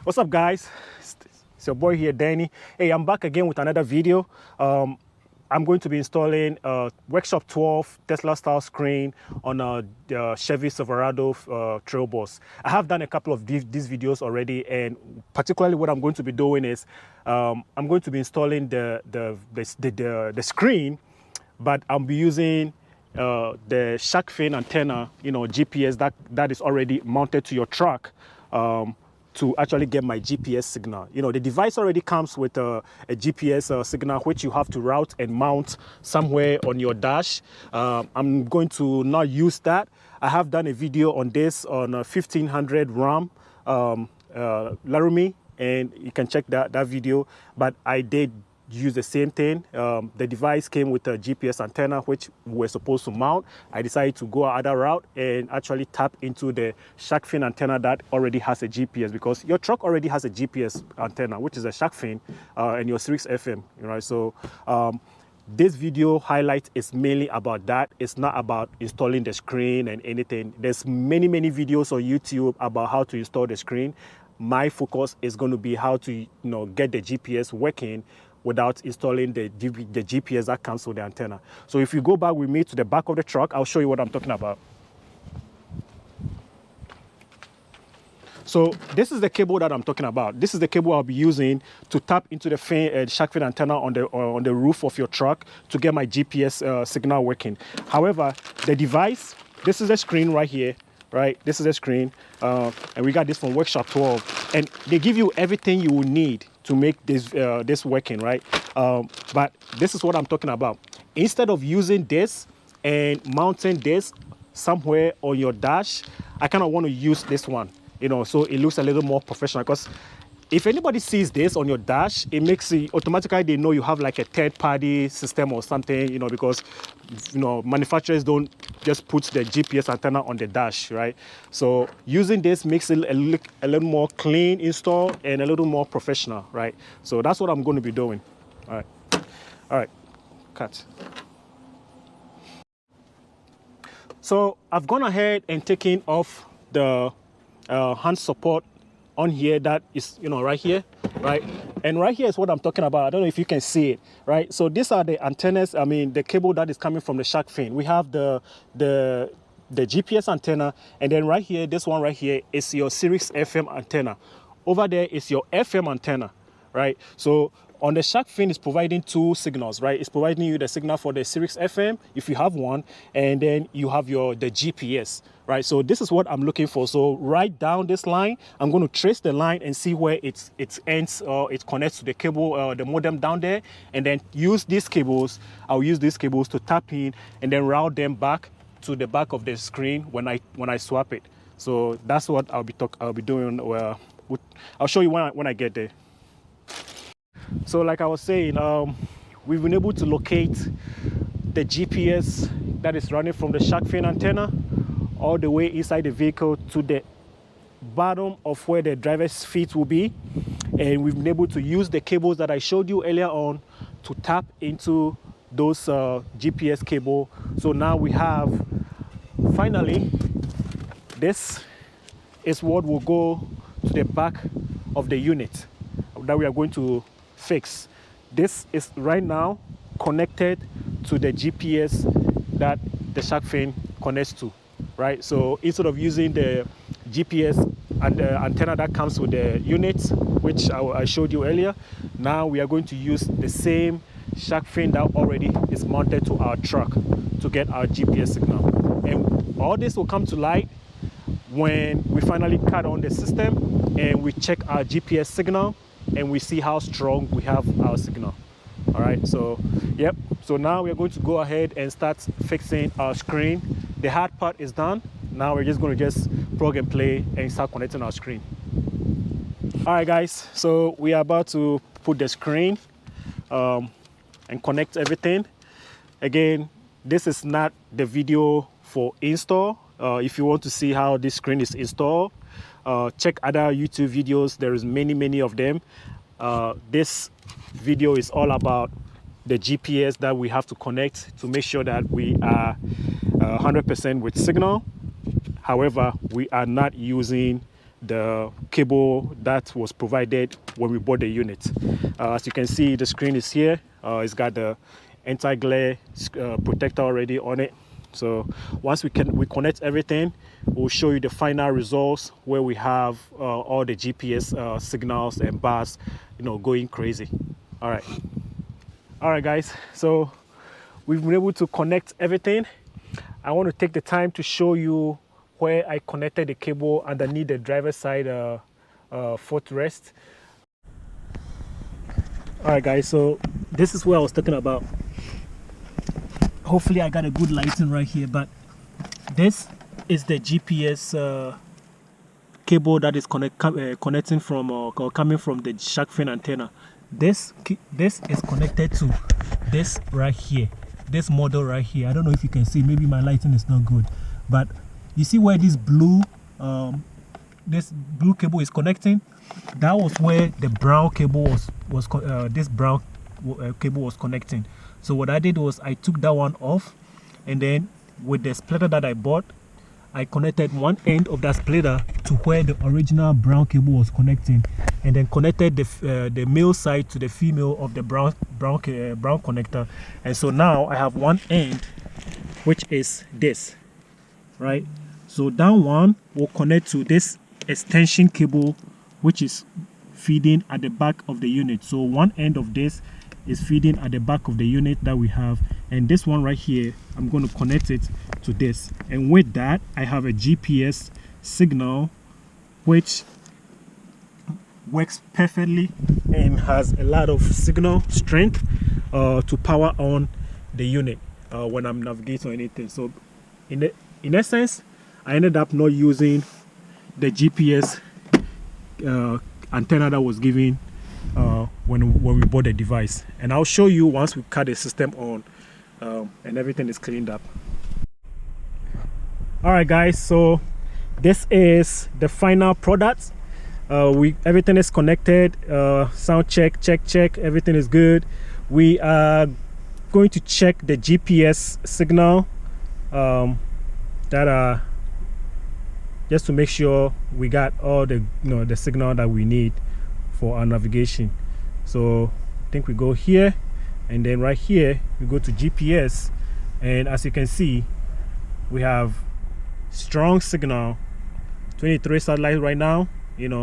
What's up, guys? It's your boy here, Danny. Hey, I'm back again with another video. I'm going to be installing a Workshop 12 Tesla style screen on the Chevy Silverado Trail Boss. I have done a couple of these videos already, and particularly what I'm going to be doing is I'm going to be installing the screen, but I'll be using the Sharkfin antenna, GPS that is already mounted to your truck. To actually get my GPS signal. The device already comes with a GPS signal, which you have to route and mount somewhere on your dash. I'm going to not use that. I have done a video on this on a 1500 RAM Laramie, and you can check that video, but I did use the same thing. The device came with a GPS antenna, which we're supposed to mount. I decided to go another route and actually tap into the Sharkfin antenna that already has a GPS, because your truck already has a GPS antenna, which is a Sharkfin, and your Sirius FM, right? So this video highlight is mainly about that. It's not about installing the screen and anything. There's many videos on YouTube about how to install the screen. My focus is going to be how to get the GPS working without installing the GPS that comes with the antenna. So if you go back with me to the back of the truck, I'll show you what I'm talking about. So this is the cable that I'm talking about. This is the cable I'll be using to tap into the Sharkfin antenna on the roof of your truck to get my GPS signal working. However, the device, this is the screen right here, right? This is the screen, and we got this from Workshop 12, and they give you everything you will need to make this working, right? But this is what I'm talking about. Instead of using this and mounting this somewhere on your dash, I kind of want to use this one, so it looks a little more professional. Because if anybody sees this on your dash, it makes it automatically they know you have like a third-party system or something, because manufacturers don't just put the GPS antenna on the dash, right? So using this makes it a little more clean install and a little more professional, right? So that's what I'm going to be doing. All right, cut. So I've gone ahead and taken off the hand support on here that is, right here, right? And right here is what I'm talking about. I don't know if you can see it, right? So these are the antennas, the cable that is coming from the Sharkfin. We have the GPS antenna, and then right here, this one right here is your Sirius FM antenna. Over there is your FM antenna, right? So on the Sharkfin, it's providing two signals, right? It's providing you the signal for the Sirius FM, if you have one, and then you have the GPS, right? So this is what I'm looking for. So right down this line, I'm going to trace the line and see where it ends or it connects to the cable, the modem down there, and then use these cables. I'll use these cables to tap in and then route them back to the back of the screen when I swap it. So that's what I'll be doing. I'll show you when I get there. So like I was saying, we've been able to locate the GPS that is running from the Sharkfin antenna all the way inside the vehicle to the bottom of where the driver's feet will be. And we've been able to use the cables that I showed you earlier on to tap into those GPS cable. So now we have, finally, this is what will go to the back of the unit that we are going to fix. This is right now connected to the GPS that the Sharkfin connects to, right? So instead of using the GPS and the antenna that comes with the unit, which I showed you earlier, now we are going to use the same Sharkfin that already is mounted to our truck to get our GPS signal. And all this will come to light when we finally cut on the system and we check our GPS signal and we see how strong we have our signal. All right, so yep, so now we're going to go ahead and start fixing our screen. The hard part is done. Now we're just going to plug and play and start connecting our screen. All right, guys, so we are about to put the screen and connect everything. Again, this is not the video for install. If you want to see how this screen is installed, check other YouTube videos. There is many of them. This video is all about the GPS that we have to connect to make sure that we are 100% with signal. However, we are not using the cable that was provided when we bought the unit. As you can see, the screen is here. It's got the anti-glare protector already on it. So once we connect everything, we'll show you the final results where we have all the GPS signals and bars, going crazy. All right guys, so we've been able to connect everything. I want to take the time to show you where I connected the cable underneath the driver's side footrest. All right guys, so this is where I was talking about. Hopefully I got a good lighting right here, but this is the GPS cable that is connecting from or coming from the Sharkfin antenna. This is connected to this right here, this model right here. I don't know if you can see, maybe my lighting is not good, but you see where this blue cable is connecting? That was where the brown cable cable was connecting. So what I did was I took that one off, and then with the splitter that I bought, I connected one end of that splitter to where the original brown cable was connecting, and then connected the male side to the female of the brown connector. And so now I have one end, which is this, right? So that one will connect to this extension cable, which is feeding at the back of the unit. So one end of this is feeding at the back of the unit that we have, and this one right here, I'm going to connect it to this. And with that, I have a GPS signal which works perfectly and has a lot of signal strength to power on the unit when I'm navigating or anything. So in essence, I ended up not using the GPS antenna that was given when we bought the device, and I'll show you once we cut the system on and everything is cleaned up. All right guys, so this is the final product. Everything is connected. Sound check, everything is good. We are going to check the GPS signal just to make sure we got all the the signal that we need for our navigation. So I think we go here, and then right here we go to GPS, and as you can see, we have strong signal, 23 satellites right now,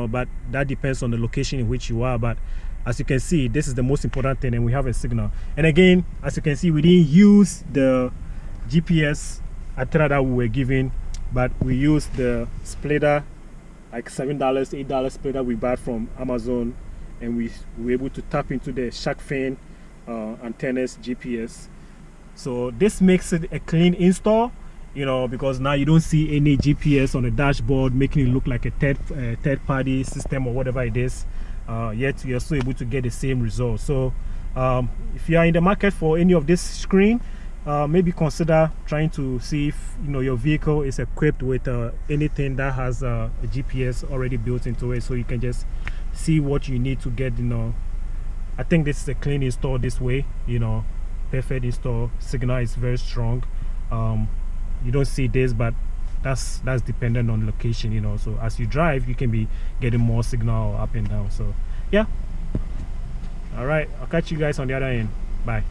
but that depends on the location in which you are. But as you can see, this is the most important thing, and we have a signal. And again, as you can see, we didn't use the GPS antenna that we were given, but we used the splitter, like $7, $8 splitter we bought from Amazon, and we were able to tap into the Sharkfin antennas GPS. So this makes it a clean install, because now you don't see any GPS on the dashboard making it look like a third party system or whatever it is, yet you're still able to get the same result. So if you are in the market for any of this screen, maybe consider trying to see if your vehicle is equipped with anything that has a GPS already built into it, so you can just see what you need to get. I think this is a clean install this way, perfect install. Signal is very strong. You don't see this, but that's dependent on location, so as you drive you can be getting more signal up and down. So yeah, all right, I'll catch you guys on the other end. Bye.